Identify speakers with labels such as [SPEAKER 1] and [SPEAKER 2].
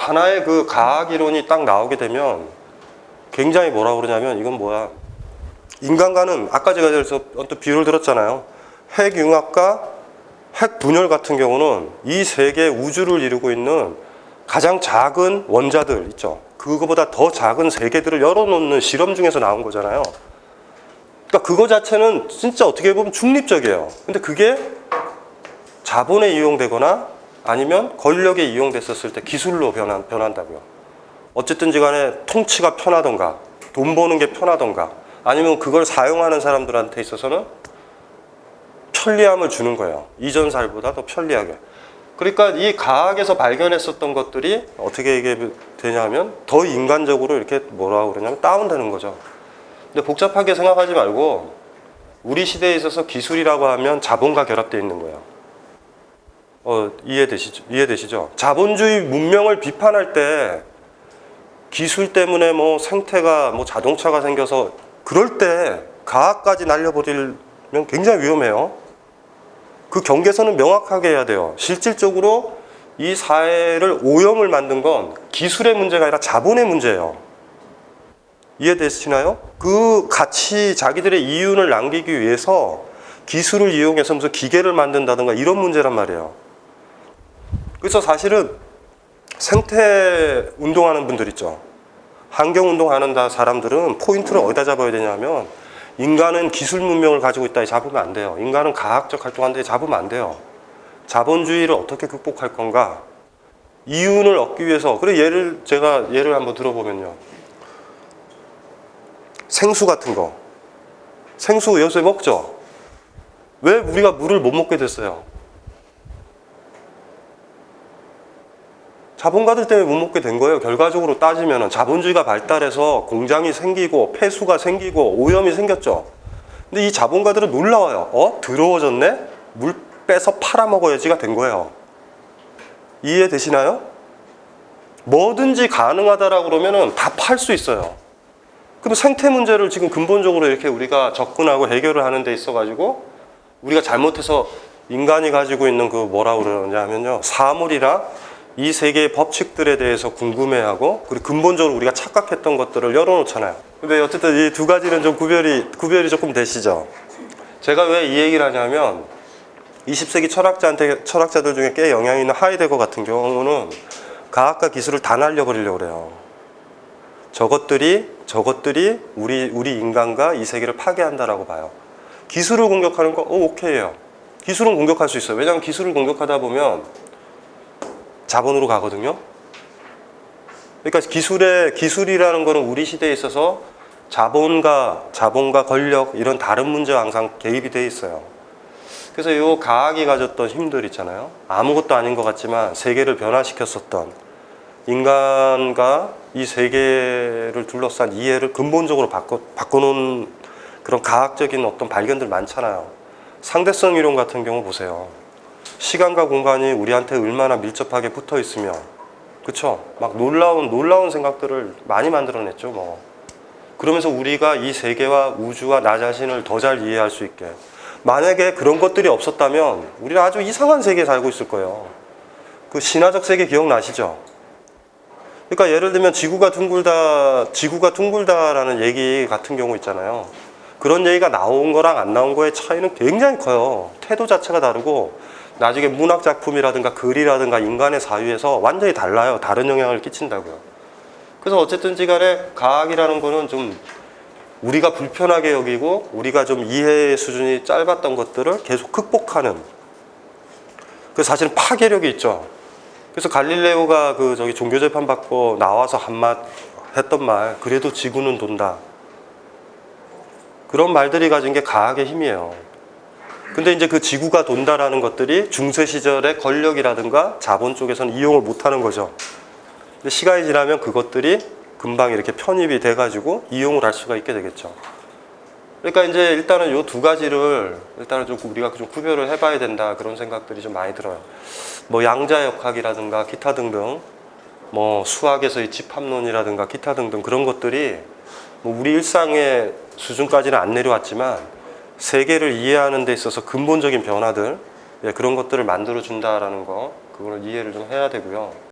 [SPEAKER 1] 하나의 그 과학 이론이 딱 나오게 되면 굉장히 뭐라고 그러냐면 이건 뭐야. 인간과는 아까 제가 그래서 또 비유를 들었잖아요. 핵융합과 핵분열 같은 경우는 이 세계 우주를 이루고 있는 가장 작은 원자들 있죠. 그거보다 더 작은 세계들을 열어놓는 실험 중에서 나온 거잖아요. 그러니까 그거 자체는 진짜 어떻게 보면 중립적이에요. 근데 그게 자본에 이용되거나 아니면 권력에 이용됐었을 때 기술로 변한다고요. 어쨌든지 간에 통치가 편하던가 돈 버는 게 편하던가 아니면 그걸 사용하는 사람들한테 있어서는 편리함을 주는 거예요. 이전 살보다 더 편리하게. 그러니까 이 과학에서 발견했었던 것들이 어떻게 얘기되냐면 더 인간적으로 이렇게 뭐라고 그러냐면 다운되는 거죠. 근데 복잡하게 생각하지 말고 우리 시대에 있어서 기술이라고 하면 자본과 결합되어 있는 거예요. 이해되시죠? 자본주의 문명을 비판할 때 기술 때문에 뭐 생태가 뭐 자동차가 생겨서 그럴 때 과학까지 날려버리면 굉장히 위험해요. 그 경계선은 명확하게 해야 돼요. 실질적으로 이 사회를 오염을 만든 건 기술의 문제가 아니라 자본의 문제예요. 이해되시나요? 그 같이 자기들의 이윤을 남기기 위해서 기술을 이용해서 무슨 기계를 만든다든가 이런 문제란 말이에요. 그래서 사실은 생태 운동하는 분들 있죠. 환경 운동하는 사람들은 포인트를 어디다 잡아야 되냐면 인간은 기술 문명을 가지고 있다 잡으면 안 돼요. 인간은 과학적 활동하는데 잡으면 안 돼요. 자본주의를 어떻게 극복할 건가? 이윤을 얻기 위해서. 그래 제가 예를 한번 들어보면요. 생수 같은 거. 생수 요새 먹죠? 왜 우리가 물을 못 먹게 됐어요? 자본가들 때문에 못 먹게 된 거예요. 결과적으로 따지면 자본주의가 발달해서 공장이 생기고 폐수가 생기고 오염이 생겼죠. 근데 이 자본가들은 놀라워요. 더러워졌네? 물 빼서 팔아먹어야지가 된 거예요. 이해되시나요? 뭐든지 가능하다라고 그러면 다 팔 수 있어요. 그럼 생태 문제를 지금 근본적으로 이렇게 우리가 접근하고 해결을 하는 데 있어가지고 우리가 잘못해서 인간이 가지고 있는 그 뭐라고 그러냐면요. 사물이나 이 세계의 법칙들에 대해서 궁금해하고 그리고 근본적으로 우리가 착각했던 것들을 열어놓잖아요. 근데 어쨌든 이 두 가지는 좀 구별이 조금 되시죠. 제가 왜 이 얘기를 하냐면 20세기 철학자들 중에 꽤 영향이 있는 하이데거 같은 경우는 과학과 기술을 다 날려버리려고 그래요. 저것들이 우리 인간과 이 세계를 파괴한다라고 봐요. 기술을 공격하는 거 오케이예요. 기술은 공격할 수 있어요. 왜냐하면 기술을 공격하다 보면 자본으로 가거든요. 그러니까 기술이라는 거는 우리 시대에 있어서 자본과 권력 이런 다른 문제와 항상 개입이 돼 있어요. 그래서 이 과학이 가졌던 힘들 있잖아요. 아무것도 아닌 것 같지만 세계를 변화시켰었던 인간과 이 세계를 둘러싼 이해를 근본적으로 바꿔놓은 그런 과학적인 어떤 발견들 많잖아요. 상대성 이론 같은 경우 보세요. 시간과 공간이 우리한테 얼마나 밀접하게 붙어 있으며, 그쵸? 막 놀라운 생각들을 많이 만들어냈죠, 뭐. 그러면서 우리가 이 세계와 우주와 나 자신을 더 잘 이해할 수 있게. 만약에 그런 것들이 없었다면 우리는 아주 이상한 세계에 살고 있을 거예요. 그 신화적 세계 기억나시죠? 그러니까 예를 들면 지구가 둥글다라는 얘기 같은 경우 있잖아요. 그런 얘기가 나온 거랑 안 나온 거의 차이는 굉장히 커요. 태도 자체가 다르고 나중에 문학 작품이라든가 글이라든가 인간의 사유에서 완전히 달라요. 다른 영향을 끼친다고요. 그래서 어쨌든지 간에 과학이라는 거는 좀 우리가 불편하게 여기고 우리가 좀 이해 수준이 짧았던 것들을 계속 극복하는, 그래서 사실은 파괴력이 있죠. 그래서 갈릴레오가 종교재판 받고 나와서 했던 말, 그래도 지구는 돈다. 그런 말들이 가진 게 과학의 힘이에요. 근데 이제 그 지구가 돈다라는 것들이 중세 시절의 권력이라든가 자본 쪽에서는 이용을 못 하는 거죠. 근데 시간이 지나면 그것들이 금방 이렇게 편입이 돼가지고 이용을 할 수가 있게 되겠죠. 그러니까 이제 일단은 요 두 가지를 일단은 좀 우리가 좀 구별을 해봐야 된다, 그런 생각들이 좀 많이 들어요. 뭐 양자역학이라든가 기타 등등, 뭐 수학에서의 집합론이라든가 기타 등등 그런 것들이 뭐 우리 일상의 수준까지는 안 내려왔지만 세계를 이해하는 데 있어서 근본적인 변화들, 그런 것들을 만들어 준다라는 거, 그거를 이해를 좀 해야 되고요.